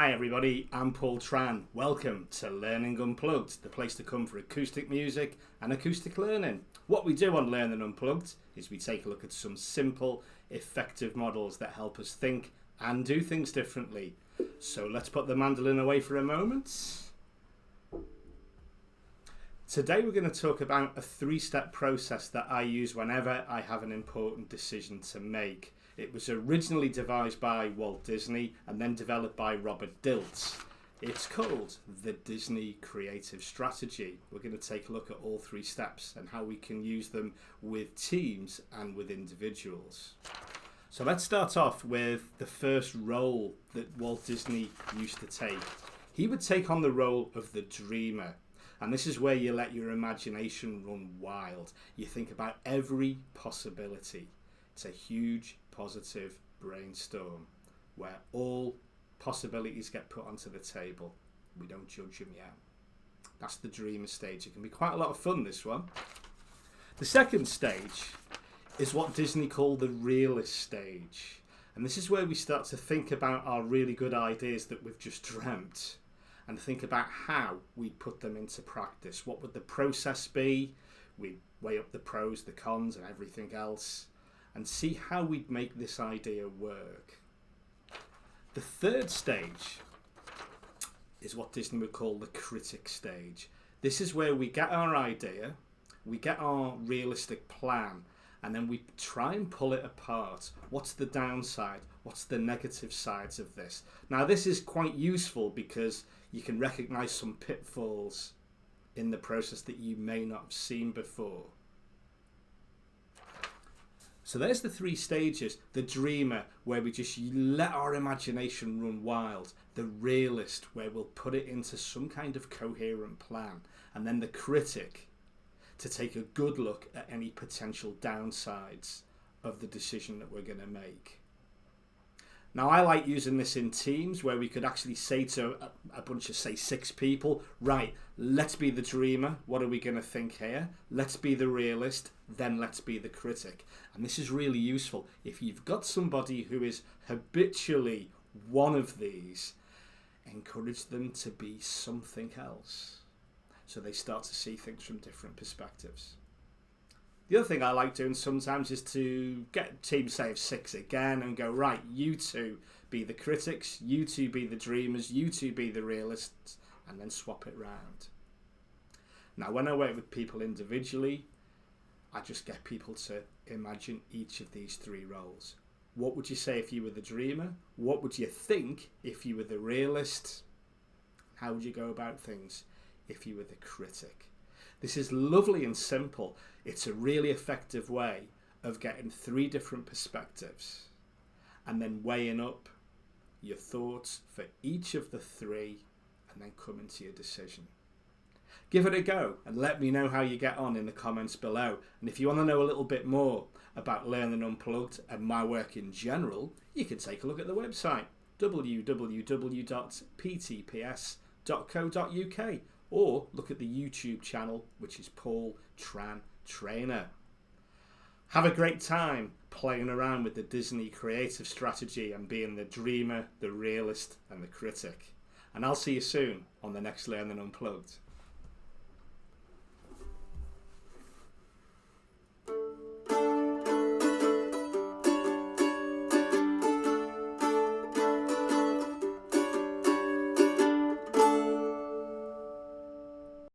Hi everybody, I'm Paul Tran. Welcome to Learning Unplugged, the place to come for acoustic music and acoustic learning. What we do on Learning Unplugged is we take a look at some simple, effective models that help us think and do things differently. So let's put the mandolin away for a moment. Today we're going to talk about a three-step process that I use whenever I have an important decision to make. It was originally devised by Walt Disney and then developed by Robert Dilts. It's called the Disney Creative Strategy. We're going to take a look at all three steps and how we can use them with teams and with individuals. So let's start off with the first role that Walt Disney used to take. He would take on the role of the dreamer. And this is where you let your imagination run wild. You think about every possibility. It's a huge positive brainstorm where all possibilities get put onto the table. We don't judge them yet. That's the dreamer stage. It can be quite a lot of fun, this one. The second stage is what Disney called the realist stage. And this is where we start to think about our really good ideas that we've just dreamt and think about how we put them into practice. What would the process be? We weigh up the pros, the cons and everything else and see how we'd make this idea work. The third stage is what Disney would call the critic stage. This is where we get our idea, we get our realistic plan, and then we try and pull it apart. What's the downside? What's the negative sides of this? Now this is quite useful because you can recognize some pitfalls in the process that you may not have seen before. So there's the three stages. The dreamer, where we just let our imagination run wild. The realist, where we'll put it into some kind of coherent plan. And then the critic, to take a good look at any potential downsides of the decision that we're going to make. Now I like using this in teams where we could actually say to a bunch of, say, 6 people, right, let's be the dreamer. What are we going to think here? Let's be the realist, then let's be the critic. And this is really useful. If you've got somebody who is habitually one of these, encourage them to be something else. So they start to see things from different perspectives. The other thing I like doing sometimes is to get teams, say, of 6 again and go, right, you two be the critics, you two be the dreamers, you two be the realists, and then swap it round. Now, when I work with people individually, I just get people to imagine each of these 3 roles. What would you say if you were the dreamer? What would you think if you were the realist? How would you go about things if you were the critic? This is lovely and simple. It's a really effective way of getting 3 different perspectives and then weighing up your thoughts for each of the 3 and then coming to your decision. Give it a go and let me know how you get on in the comments below. And if you want to know a little bit more about Learning Unplugged and my work in general, you can take a look at the website www.ptps.co.uk or look at the YouTube channel, which is Paul Tran Trainer. Have a great time playing around with the Disney Creative Strategy and being the dreamer, the realist and the critic. And I'll see you soon on the next Learning Unplugged.